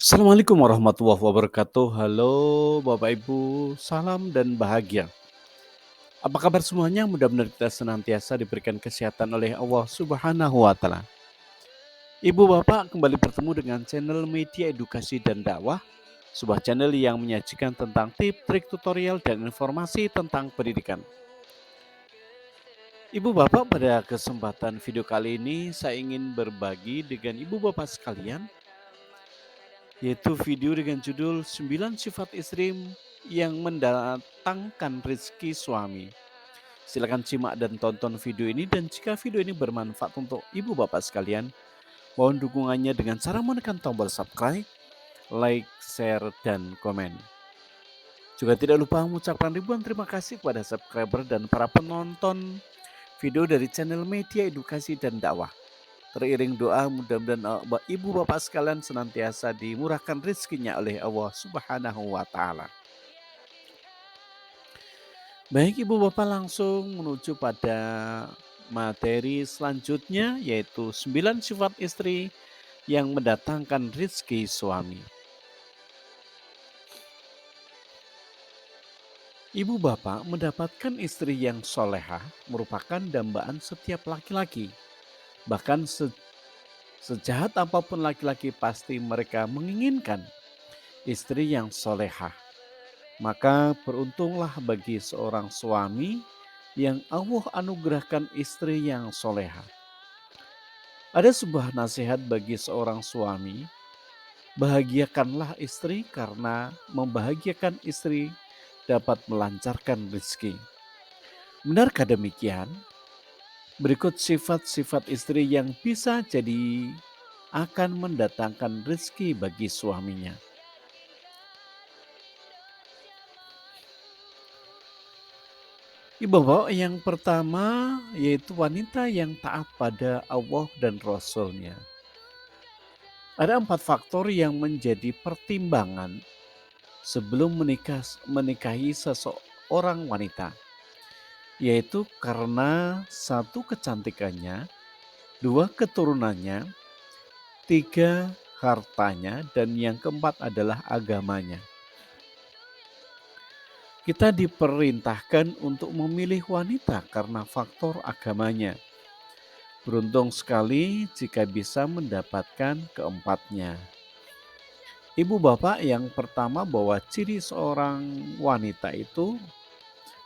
Assalamualaikum warahmatullahi wabarakatuh. Halo Bapak Ibu, salam dan bahagia. Apa kabar semuanya? Mudah-mudahan kita senantiasa diberikan kesehatan oleh Allah Subhanahu wa taala. Ibu Bapak kembali bertemu dengan channel Media Edukasi dan Dakwah, sebuah channel yang menyajikan tentang tips, trik, tutorial dan informasi tentang pendidikan. Ibu Bapak, pada kesempatan video kali ini saya ingin berbagi dengan Ibu Bapak sekalian, yaitu video dengan judul 9 sifat istri yang mendatangkan rezeki suami. Silakan simak dan tonton video ini, dan jika video ini bermanfaat untuk ibu bapak sekalian, mohon dukungannya dengan cara menekan tombol subscribe, like, share, dan komen. Juga tidak lupa mengucapkan ribuan terima kasih kepada subscriber dan para penonton video dari channel Media Edukasi dan Dakwah. Teriring doa, mudah-mudahan ibu bapak sekalian senantiasa dimurahkan rezekinya oleh Allah Subhanahu wa taala. Baik ibu bapak, langsung menuju pada materi selanjutnya, yaitu 9 sifat istri yang mendatangkan rezeki suami. Ibu bapak, mendapatkan istri yang solehah merupakan dambaan setiap laki-laki. Bahkan sejahat apapun laki-laki, pasti mereka menginginkan istri yang solehah. Maka beruntunglah bagi seorang suami yang Allah anugerahkan istri yang solehah. Ada sebuah nasihat bagi seorang suami, bahagiakanlah istri karena membahagiakan istri dapat melancarkan rezeki. Benarkah demikian? Berikut sifat-sifat istri yang bisa jadi akan mendatangkan rezeki bagi suaminya. Ibu bapak, yang pertama yaitu wanita yang taat pada Allah dan Rasul-Nya. Ada 4 faktor yang menjadi pertimbangan sebelum menikahi seseorang wanita, yaitu karena 1, kecantikannya, 2, keturunannya, 3, hartanya, dan yang keempat adalah agamanya. Kita diperintahkan untuk memilih wanita karena faktor agamanya. Beruntung sekali jika bisa mendapatkan keempatnya. Ibu bapak, yang pertama bahwa ciri seorang wanita itu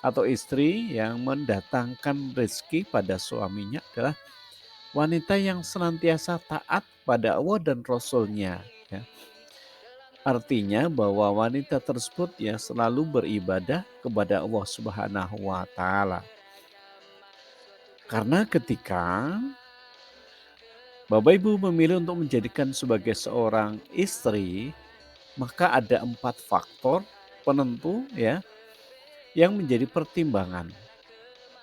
atau istri yang mendatangkan rezeki pada suaminya adalah wanita yang senantiasa taat pada Allah dan Rasul-Nya. Ya. Artinya bahwa wanita tersebut ya selalu beribadah kepada Allah Subhanahu wa taala. Karena ketika Bapak Ibu memilih untuk menjadikan sebagai seorang istri, maka ada 4 faktor penentu ya yang menjadi pertimbangan.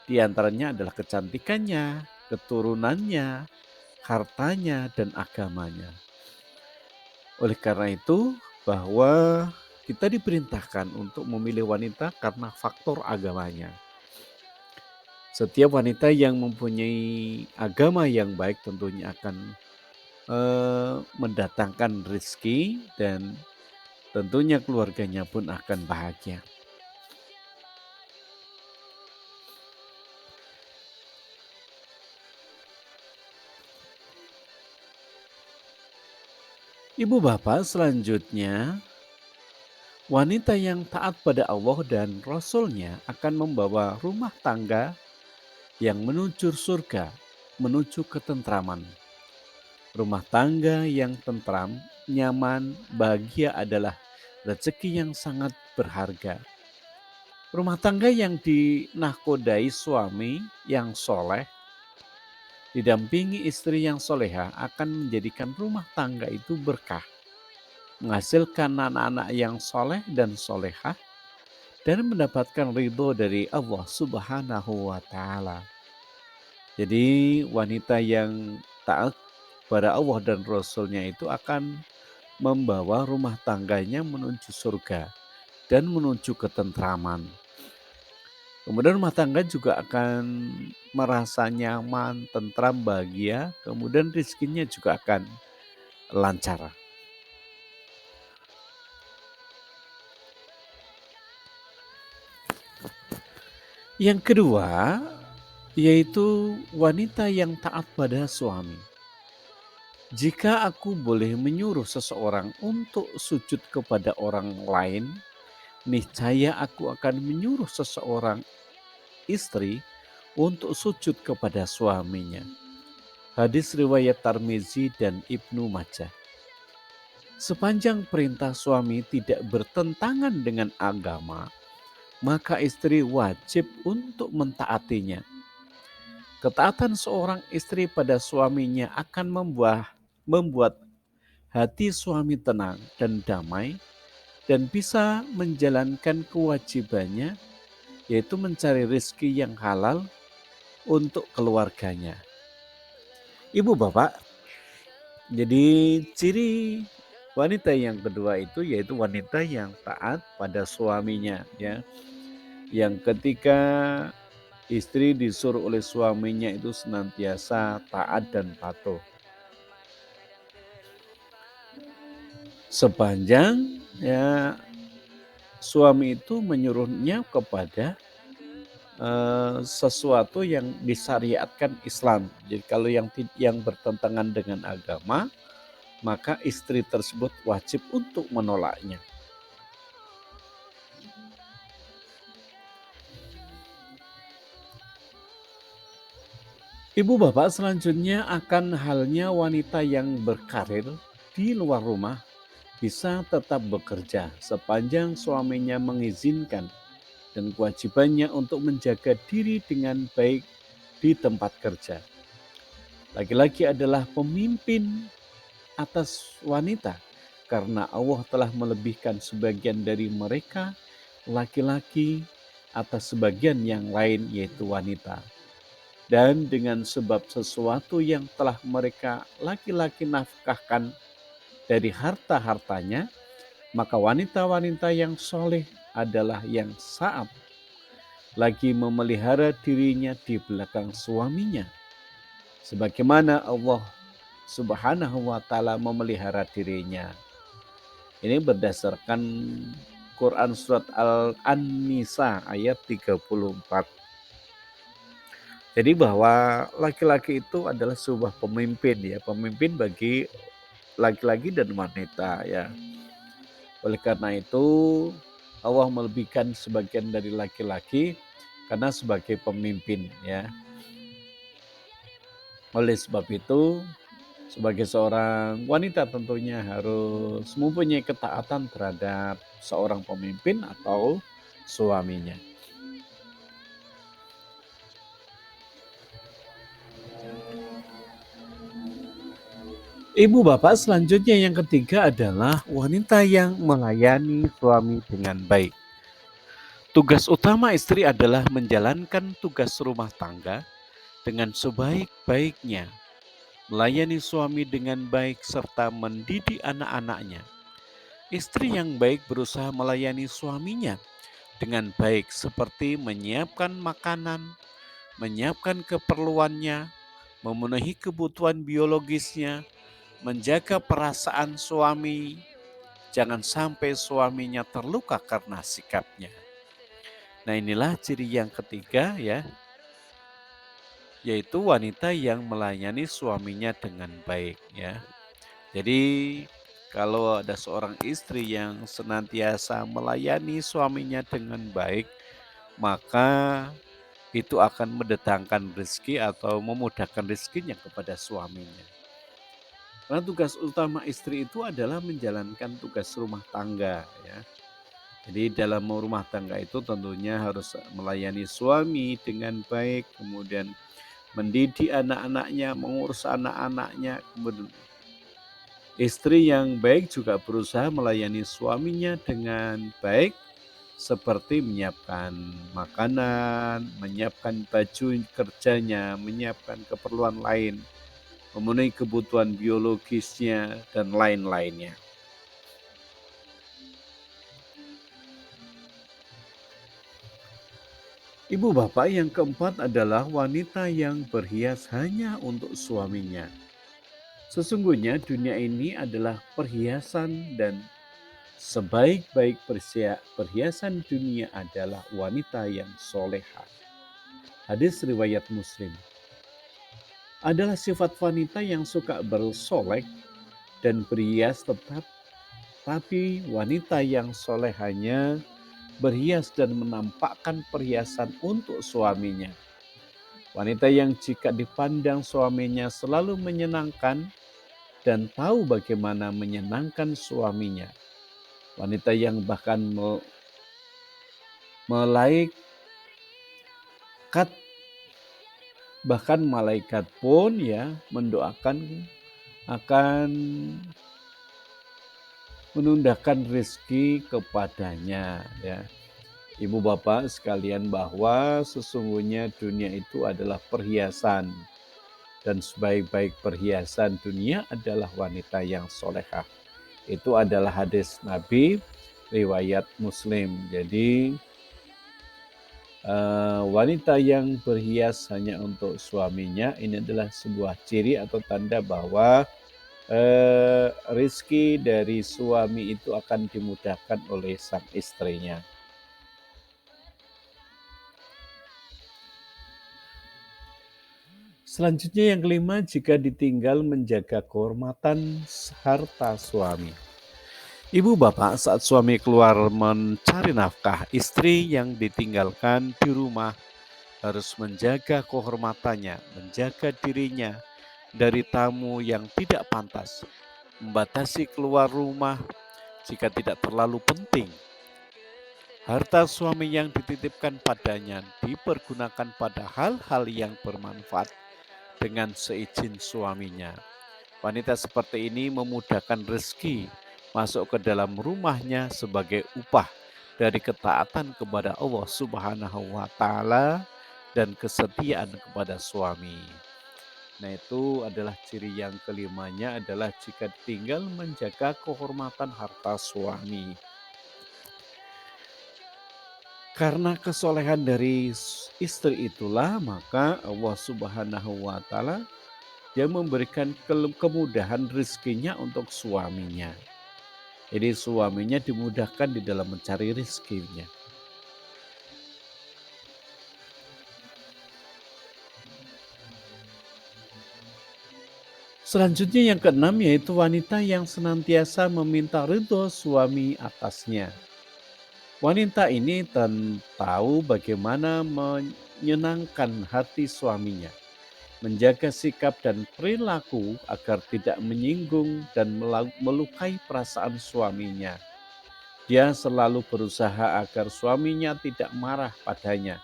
Di antaranya adalah kecantikannya, keturunannya, hartanya, dan agamanya. Oleh karena itu, bahwa kita diperintahkan untuk memilih wanita karena faktor agamanya. Setiap wanita yang mempunyai agama yang baik tentunya akan mendatangkan rezeki, dan tentunya keluarganya pun akan bahagia. Ibu bapak, selanjutnya wanita yang taat pada Allah dan Rasul-Nya akan membawa rumah tangga yang menuju surga, menuju ketentraman. Rumah tangga yang tentram, nyaman, bahagia adalah rezeki yang sangat berharga. Rumah tangga yang dinahkodai suami yang soleh, didampingi istri yang soleha, akan menjadikan rumah tangga itu berkah, menghasilkan anak-anak yang soleh dan solehah, dan mendapatkan ridho dari Allah Subhanahu wa taala. Jadi wanita yang taat pada Allah dan Rasul-Nya itu akan membawa rumah tangganya menuju surga dan menuju ketentraman. Kemudian rumah tangga juga akan merasa nyaman, tentram, bahagia, kemudian rezekinya juga akan lancar. Yang kedua, yaitu wanita yang taat pada suami. Jika aku boleh menyuruh seseorang untuk sujud kepada orang lain, niscaya aku akan menyuruh seseorang istri untuk sujud kepada suaminya. Hadis riwayat Tirmizi dan Ibnu Majah. Sepanjang perintah suami tidak bertentangan dengan agama, maka istri wajib untuk mentaatinya. Ketaatan seorang istri pada suaminya akan membuat hati suami tenang dan damai dan bisa menjalankan kewajibannya, yaitu mencari rezeki yang halal untuk keluarganya. Ibu bapak, jadi ciri wanita yang kedua itu yaitu wanita yang taat pada suaminya, ya. Yang ketika istri disuruh oleh suaminya itu senantiasa taat dan patuh. Sepanjang ya suami itu menyuruhnya kepada sesuatu yang disyariatkan Islam. Jadi kalau yang bertentangan dengan agama, maka istri tersebut wajib untuk menolaknya. Ibu bapak, selanjutnya akan halnya wanita yang berkarir di luar rumah bisa tetap bekerja sepanjang suaminya mengizinkan dan kewajibannya untuk menjaga diri dengan baik di tempat kerja. Laki-laki adalah pemimpin atas wanita karena Allah telah melebihkan sebagian dari mereka laki-laki atas sebagian yang lain yaitu wanita. Dan dengan sebab sesuatu yang telah mereka laki-laki nafkahkan dari harta-hartanya, maka wanita-wanita yang soleh adalah yang saat lagi memelihara dirinya di belakang suaminya. Sebagaimana Allah Subhanahu wa ta'ala memelihara dirinya. Ini berdasarkan Quran surat Al-An-Nisa ayat 34. Jadi bahwa laki-laki itu adalah sebuah pemimpin, ya, pemimpin bagi laki-laki dan wanita, ya. Oleh karena itu Allah melebihkan sebagian dari laki-laki karena sebagai pemimpin, ya. Oleh sebab itu sebagai seorang wanita tentunya harus mempunyai ketaatan terhadap seorang pemimpin atau suaminya. Ibu bapak, selanjutnya yang ketiga adalah wanita yang melayani suami dengan baik. Tugas utama istri adalah menjalankan tugas rumah tangga dengan sebaik-baiknya, melayani suami dengan baik serta mendidik anak-anaknya. Istri yang baik berusaha melayani suaminya dengan baik seperti menyiapkan makanan, menyiapkan keperluannya, memenuhi kebutuhan biologisnya, menjaga perasaan suami, jangan sampai suaminya terluka karena sikapnya. Nah, inilah ciri yang ketiga, ya, yaitu wanita yang melayani suaminya dengan baik, ya. Jadi kalau ada seorang istri yang senantiasa melayani suaminya dengan baik, maka itu akan mendatangkan rezeki atau memudahkan rezekinya kepada suaminya. Karena tugas utama istri itu adalah menjalankan tugas rumah tangga, ya. Jadi dalam rumah tangga itu tentunya harus melayani suami dengan baik, kemudian mendidik anak-anaknya, mengurus anak-anaknya. Kemudian istri yang baik juga berusaha melayani suaminya dengan baik, seperti menyiapkan makanan, menyiapkan baju kerjanya, menyiapkan keperluan lain, memenuhi kebutuhan biologisnya, dan lain-lainnya. Ibu bapak, yang keempat adalah wanita yang berhias hanya untuk suaminya. Sesungguhnya dunia ini adalah perhiasan dan sebaik-baik perhiasan dunia adalah wanita yang soleha. Hadis riwayat Muslim. Adalah sifat wanita yang suka bersolek dan berhias tetap, tapi wanita yang soleh hanya berhias dan menampakkan perhiasan untuk suaminya. Wanita yang jika dipandang suaminya selalu menyenangkan dan tahu bagaimana menyenangkan suaminya. Wanita yang bahkan malaikat pun ya mendoakan akan menundahkan rezeki kepadanya ya. Ibu bapak sekalian, bahwa sesungguhnya dunia itu adalah perhiasan, dan sebaik-baik perhiasan dunia adalah wanita yang solehah. Itu adalah hadis Nabi riwayat Muslim. Jadi wanita yang berhias hanya untuk suaminya, ini adalah sebuah ciri atau tanda bahwa rizki dari suami itu akan dimudahkan oleh sang istrinya. Selanjutnya yang kelima, jika ditinggal menjaga kehormatan harta suami. Ibu bapak, saat suami keluar mencari nafkah, istri yang ditinggalkan di rumah harus menjaga kehormatannya, menjaga dirinya dari tamu yang tidak pantas, membatasi keluar rumah jika tidak terlalu penting. Harta suami yang dititipkan padanya dipergunakan pada hal-hal yang bermanfaat dengan seizin suaminya. Wanita seperti ini memudahkan rezeki masuk ke dalam rumahnya sebagai upah dari ketaatan kepada Allah Subhanahu wa Ta'ala dan kesetiaan kepada suami. Nah, itu adalah ciri yang kelimanya, adalah jika tinggal menjaga kehormatan harta suami. Karena kesolehan dari istri itulah maka Allah Subhanahu wa Ta'ala dia memberikan kemudahan rezekinya untuk suaminya. Jadi suaminya dimudahkan di dalam mencari rezekinya. Selanjutnya yang keenam, yaitu wanita yang senantiasa meminta ridho suami atasnya. Wanita ini tahu bagaimana menyenangkan hati suaminya, menjaga sikap dan perilaku agar tidak menyinggung dan melukai perasaan suaminya. Dia selalu berusaha agar suaminya tidak marah padanya.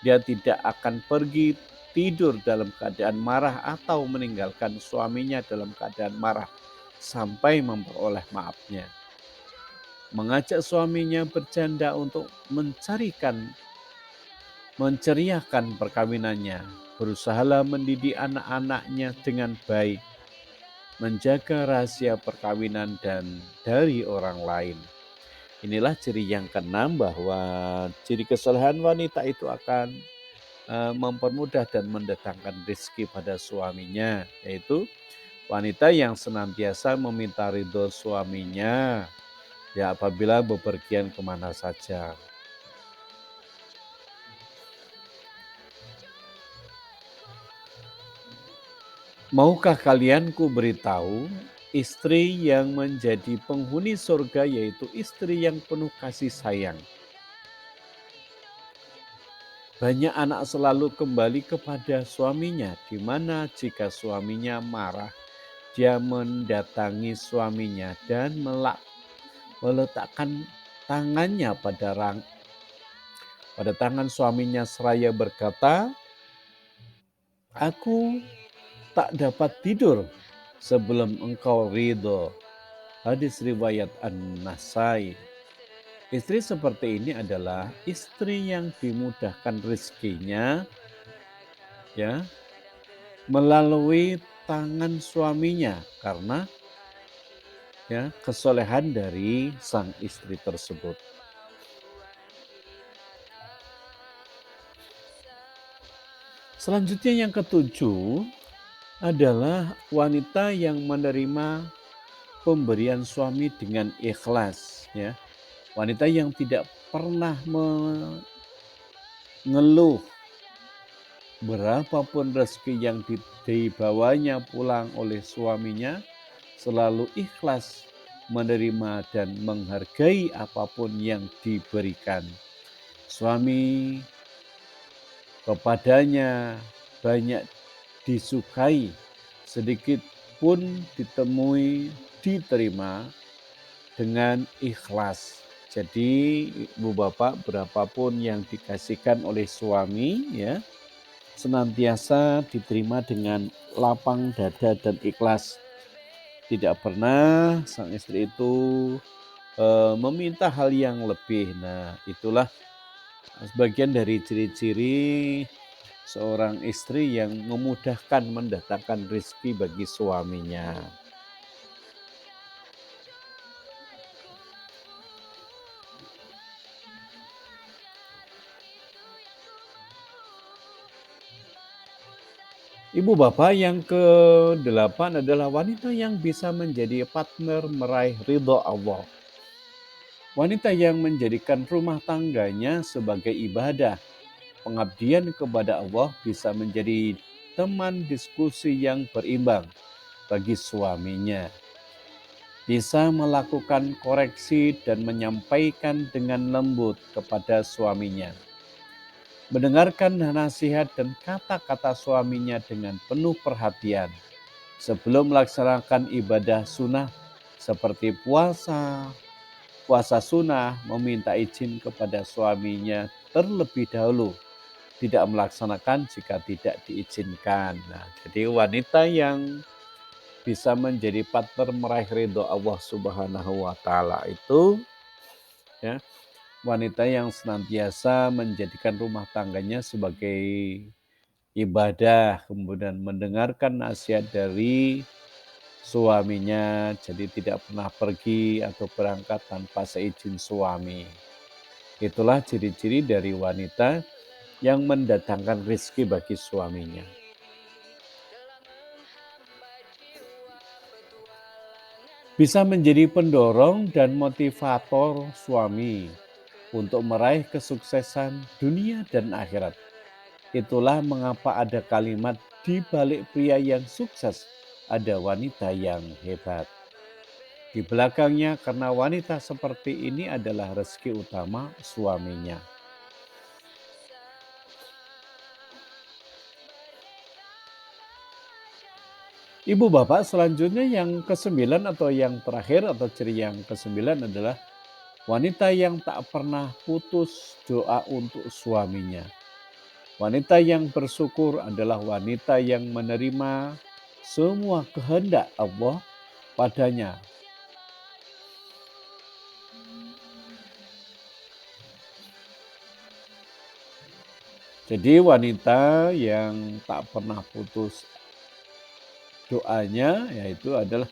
Dia tidak akan pergi tidur dalam keadaan marah atau meninggalkan suaminya dalam keadaan marah sampai memperoleh maafnya. Mengajak suaminya bercanda untuk menceriahkan perkawinannya. Berusahalah mendidik anak-anaknya dengan baik, menjaga rahasia perkawinan dan dari orang lain. Inilah ciri yang keenam, bahwa ciri kesolehan wanita itu akan mempermudah dan mendatangkan rezeki pada suaminya, yaitu wanita yang senantiasa meminta ridho suaminya ya apabila bepergian kemana saja. Maukah kalian ku beritahu istri yang menjadi penghuni surga, yaitu istri yang penuh kasih sayang. Banyak anak selalu kembali kepada suaminya, di mana jika suaminya marah, dia mendatangi suaminya dan meletakkan tangannya pada tangan suaminya seraya berkata, "Aku tak dapat tidur sebelum engkau ridho." Hadis riwayat An-Nasai. Istri seperti ini adalah istri yang dimudahkan rezekinya ya melalui tangan suaminya karena ya kesolehan dari sang istri tersebut. Selanjutnya yang ketujuh adalah wanita yang menerima pemberian suami dengan ikhlas ya. Wanita yang tidak pernah mengeluh berapapun rezeki yang dibawanya pulang oleh suaminya, selalu ikhlas menerima dan menghargai apapun yang diberikan. Suami kepadanya banyak disukai, sedikit pun diterima dengan ikhlas. Jadi ibu bapak berapapun yang dikasihkan oleh suami ya senantiasa diterima dengan lapang dada dan ikhlas. Tidak pernah sang istri itu meminta hal yang lebih. Nah, itulah sebagian dari ciri-ciri seorang istri yang memudahkan mendatangkan rezeki bagi suaminya. Ibu bapak yang ke-8 adalah wanita yang bisa menjadi partner meraih ridho Allah. Wanita yang menjadikan rumah tangganya sebagai ibadah, pengabdian kepada Allah bisa menjadi teman diskusi yang berimbang bagi suaminya. Bisa melakukan koreksi dan menyampaikan dengan lembut kepada suaminya. Mendengarkan nasihat dan kata-kata suaminya dengan penuh perhatian. Sebelum melaksanakan ibadah sunnah seperti puasa sunnah, meminta izin kepada suaminya terlebih dahulu. Tidak melaksanakan jika tidak diizinkan. Nah, jadi wanita yang bisa menjadi partner meraih ridho Allah Subhanahu wa taala itu ya, wanita yang senantiasa menjadikan rumah tangganya sebagai ibadah, kemudian mendengarkan nasihat dari suaminya, jadi tidak pernah pergi atau berangkat tanpa seizin suami. Itulah ciri-ciri dari wanita yang mendatangkan rezeki bagi suaminya. Bisa menjadi pendorong dan motivator suami untuk meraih kesuksesan dunia dan akhirat. Itulah mengapa ada kalimat di balik pria yang sukses ada wanita yang hebat. Di belakangnya karena wanita seperti ini adalah rezeki utama suaminya. Ibu bapak selanjutnya yang ke-9 atau yang terakhir atau ciri yang ke-9 adalah wanita yang tak pernah putus doa untuk suaminya. Wanita yang bersyukur adalah wanita yang menerima semua kehendak Allah padanya. Jadi wanita yang tak pernah putus doanya yaitu adalah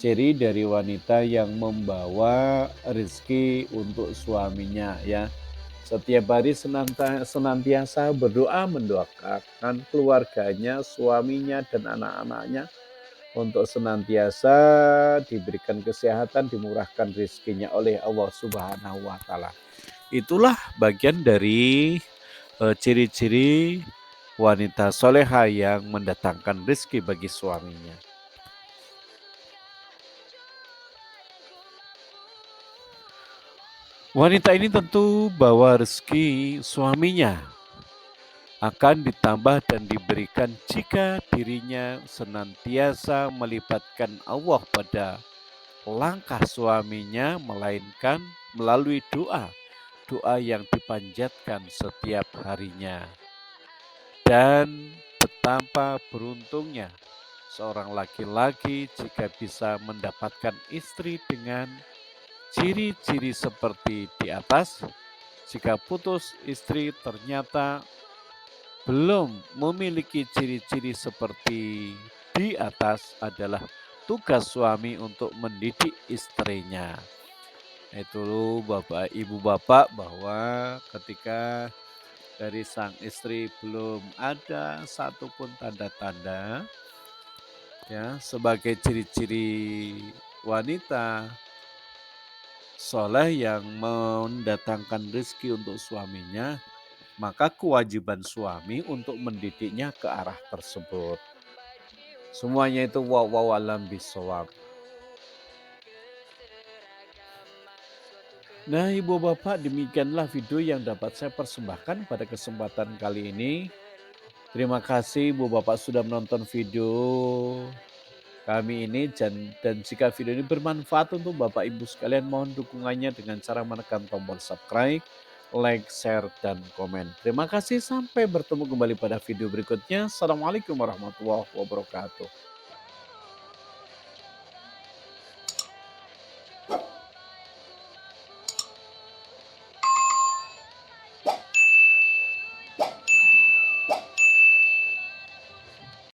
ciri dari wanita yang membawa rezeki untuk suaminya ya. Setiap hari senantiasa berdoa mendoakan keluarganya, suaminya dan anak-anaknya untuk senantiasa diberikan kesehatan, dimurahkan rezekinya oleh Allah Subhanahu wa taala. Itulah bagian dari ciri-ciri wanita soleha yang mendatangkan rezeki bagi suaminya. Wanita ini tentu bawa rezeki suaminya akan ditambah dan diberikan jika dirinya senantiasa melibatkan Allah pada langkah suaminya, melainkan melalui doa yang dipanjatkan setiap harinya. Dan betapa beruntungnya seorang laki-laki jika bisa mendapatkan istri dengan ciri-ciri seperti di atas. Jika putus istri ternyata belum memiliki ciri-ciri seperti di atas, adalah tugas suami untuk mendidik istrinya. Itu Bapak Ibu Bapak, bahwa ketika dari sang istri belum ada satupun tanda-tanda ya sebagai ciri-ciri wanita soleh yang mendatangkan rezeki untuk suaminya, maka kewajiban suami untuk mendidiknya ke arah tersebut. Semuanya itu wallahu alam bisawab. Nah, Ibu Bapak, demikianlah video yang dapat saya persembahkan pada kesempatan kali ini. Terima kasih Ibu Bapak sudah menonton video kami ini dan jika video ini bermanfaat untuk Bapak Ibu sekalian, mohon dukungannya dengan cara menekan tombol subscribe, like, share, dan komen. Terima kasih, sampai bertemu kembali pada video berikutnya. Assalamualaikum warahmatullahi wabarakatuh.